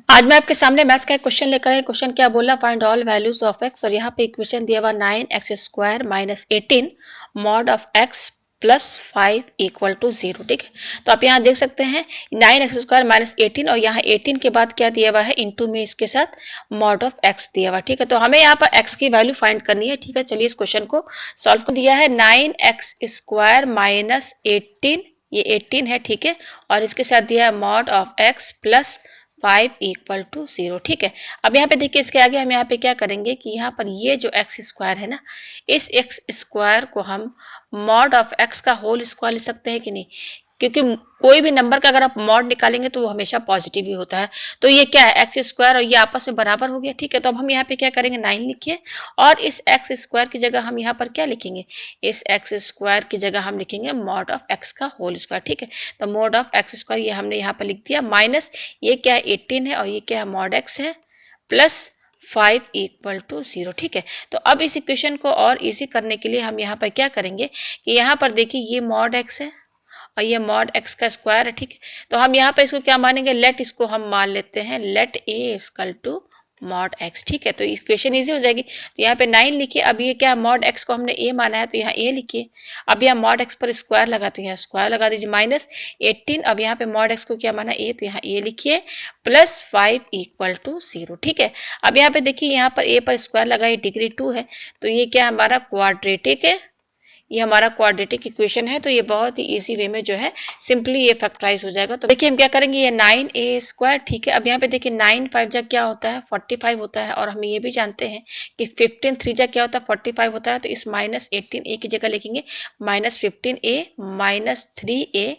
आज मैं आपके सामने मैथ्स का एक क्वेश्चन लेकर आई। क्वेश्चन क्या बोला, find all values of x, और यहाँ पे इक्वेशन दिया हुआ 9x² minus 18 mod of x plus 5 equal to 0। ठीक है, तो आप यहाँ देख सकते हैं 9x² माइनस 18 और यहाँ 18 के बाद क्या दिया हुआ है, इंटू में इसके साथ मॉड ऑफ एक्स दिया हुआ। ठीक है, तो हमें यहाँ पर एक्स की वैल्यू फाइंड करनी है। ठीक है, चलिए इस क्वेश्चन को सॉल्व कर दिया है। 9x² माइनस 18, ये 18 है। ठीक है, और इसके साथ दिया है mod of x plus 5 equal to 0। ठीक है, अब यहाँ पे देखिए इसके आगे हम यहाँ पे क्या करेंगे कि यहाँ पर ये जो एक्स स्क्वायर है ना, इस एक्स स्क्वायर को हम मॉड ऑफ एक्स का होल स्क्वायर लिख सकते हैं कि नहीं, क्योंकि कोई भी नंबर का अगर आप मॉड निकालेंगे तो वो हमेशा पॉजिटिव ही होता है। तो ये क्या है, एक्स स्क्वायर और ये आपस में बराबर हो गया। ठीक है, तो अब हम यहाँ पे क्या करेंगे, 9 लिखिए और इस एक्स स्क्वायर की जगह हम यहाँ पर क्या लिखेंगे, इस एक्स स्क्वायर की जगह हम लिखेंगे मॉड ऑफ एक्स का होल स्क्वायर। ठीक है, तो मॉड ऑफ एक्स स्क्वायर ये हमने यहाँ पर लिख दिया, माइनस ये क्या है 18 है और ये क्या है मॉड एक्स है, प्लस 5 इक्वल टू 0। ठीक है, तो अब इस इक्वेशन को और इजी करने के लिए हम यहाँ पर क्या करेंगे कि यहाँ पर देखिए ये मॉड एक्स है और ये मॉड एक्स का स्क्वायर है। ठीक है, तो हम यहाँ पे इसको क्या मानेंगे, लेट इसको हम मान लेते हैं let a equal to mod x. ठीक है, तो इक्वेशन इजी हो जाएगी। तो यहाँ पे 9 लिखिए, अब ये क्या मॉड एक्स को हमने ए माना है तो यहाँ ए लिखिए। अब यहाँ मॉड एक्स पर स्क्वायर लगा तो यहाँ स्क्वायर लगा दीजिए, माइनस 18। अब यहाँ पे मॉड एक्स को क्या माना ए, तो यहाँ ए लिखिए, प्लस 5 इक्वल टू 0। ठीक है, अब यहाँ पे देखिए यहाँ पर ए पर स्क्वायर लगाइए, डिग्री 2 है तो ये क्या हमारा क्वाड्रेटिक है, ये हमारा क्वाड्रेटिक इक्वेशन है। तो ये बहुत ही इजी वे में जो है सिंपली ये फैक्टराइज हो जाएगा। तो देखिए हम क्या करेंगे, ये 9a²। ठीक है, अब यहाँ पे देखिए 9 5 जा क्या होता है 45 होता है, और हम ये भी जानते हैं कि 15 3 जा क्या होता है 45 होता है। तो इस माइनस 18a की जगह लिखेंगे minus 15a minus 3a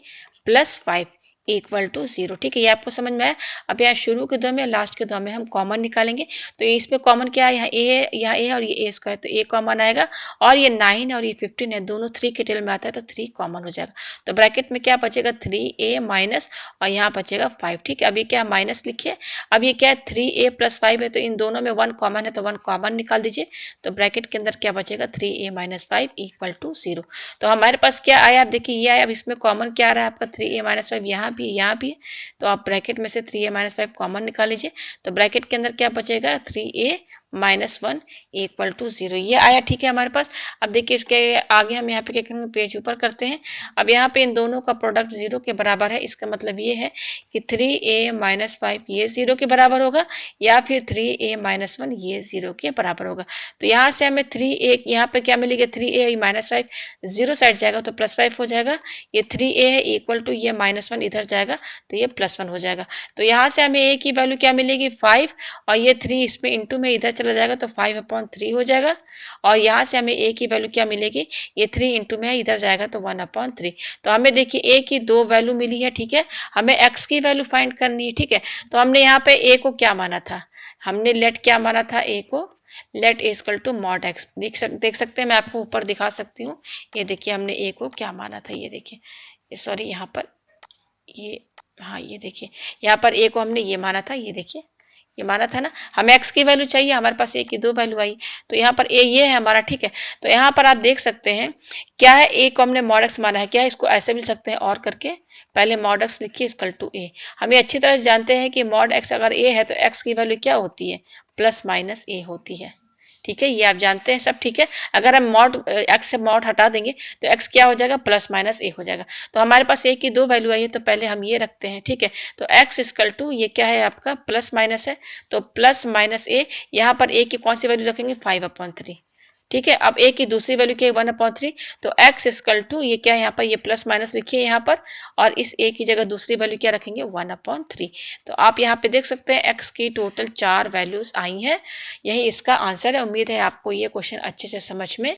plus 5 equal to 0। ठीक है, ये आपको समझ में आया। अब यहाँ शुरू के दो में लास्ट के दो में हम कॉमन निकालेंगे। तो इसमें कॉमन क्या है, यहाँ ए है, यहाँ ए है और ये ए स्क्वायर, तो ए कॉमन आएगा और ये 9 है और ये 15 है, दोनों 3 के टेल में आता है तो 3 कॉमन हो जाएगा। तो ब्रैकेट में क्या बचेगा 3a माइनस और यहाँ बचेगा 5। ठीक है, अब ये क्या माइनस लिखिए, अब ये क्या है 3a प्लस 5 है तो इन दोनों में 1 कॉमन है तो 1 कॉमन निकाल दीजिए। तो ब्रैकेट के अंदर क्या बचेगा 3a माइनस 5 इक्वल टू 0। तो हमारे पास क्या आया, आप देखिए ये आया। अब इसमें कॉमन क्या आ रहा है आपका 3a माइनस 5, यहाँ भी यहाँ भी है, तो आप ब्रैकेट में से 3a माइनस 5 कॉमन निकाल लीजिए। तो ब्रैकेट के अंदर क्या बचेगा 3a माइनस 1 इक्वल टू 0, ये आया। ठीक है हमारे पास। अब देखिए इसके आगे हम यहाँ पे क्या करेंगे, पेज ऊपर करते हैं। अब यहाँ पे इन दोनों का प्रोडक्ट 0 के बराबर है, इसका मतलब ये है कि 3a माइनस 5 ये 0 के बराबर होगा या फिर 3a माइनस 1 ये 0 के बराबर होगा। तो यहाँ से हमें 3a यहाँ पे क्या मिलेगा 3a माइनस 5 0 साइड जाएगा तो प्लस 5 हो जाएगा, ये 3a है इक्वल टू ये माइनस 1 इधर जाएगा तो ये प्लस 1 हो जाएगा। तो यहाँ से हमें a की वैल्यू क्या मिलेगी 5 और ये 3 इसमें इंटू में इधर चला जाएगा तो 5/3 हो जाएगा। और यहाँ से हमें a की वैल्यू क्या मिलेगी, ये 3 इंटू में इधर जाएगा तो 1/3। तो हमें देखिए a की 2 वैल्यू मिली है। ठीक है, हमें x की वैल्यू फाइंड करनी है। ठीक है, तो हमने यहाँ पे a को क्या माना था, हमने लेट क्या माना था, a को let a equal to mod x. देख सकते हैं, मैं आपको ऊपर दिखा सकती हूँ। ये देखिए हमने a को क्या माना था, ये देखिए सॉरी यहाँ पर ये, हाँ ये देखिए यहाँ पर a को हमने ये माना था, ये देखिए ये माना था ना, हमें x की वैल्यू चाहिए, हमारे पास a की 2 वैल्यू आई तो यहाँ पर a ये है हमारा। ठीक है, तो यहाँ पर आप देख सकते हैं क्या है, a को हमने मॉड x माना है, क्या है इसको ऐसे मिल सकते हैं और करके, पहले मॉड x लिखिए इक्वल टू a। हम ये अच्छी तरह से जानते हैं कि मॉड x अगर a है तो x की वैल्यू क्या होती है, प्लस माइनस a होती है। ठीक है, ये आप जानते हैं सब। ठीक है, अगर हम मॉड एक्स से मॉड हटा देंगे तो एक्स क्या हो जाएगा प्लस माइनस ए हो जाएगा। तो हमारे पास ए की 2 वैल्यू आई है तो पहले हम ये रखते हैं। ठीक है, तो एक्स इक्वल टू ये क्या है आपका प्लस माइनस है तो प्लस माइनस ए, यहाँ पर ए की कौन सी वैल्यू रखेंगे 5/3। ठीक है, अब ए की दूसरी वैल्यू क्या है 1/3, तो एक्स इक्वल टू ये क्या है यहाँ पर ये प्लस माइनस लिखिए यहाँ पर, और इस ए की जगह दूसरी वैल्यू क्या रखेंगे 1/3। तो आप यहाँ पे देख सकते हैं एक्स की टोटल 4 वैल्यूज आई हैं, यही इसका आंसर है। उम्मीद है आपको ये क्वेश्चन अच्छे से समझ में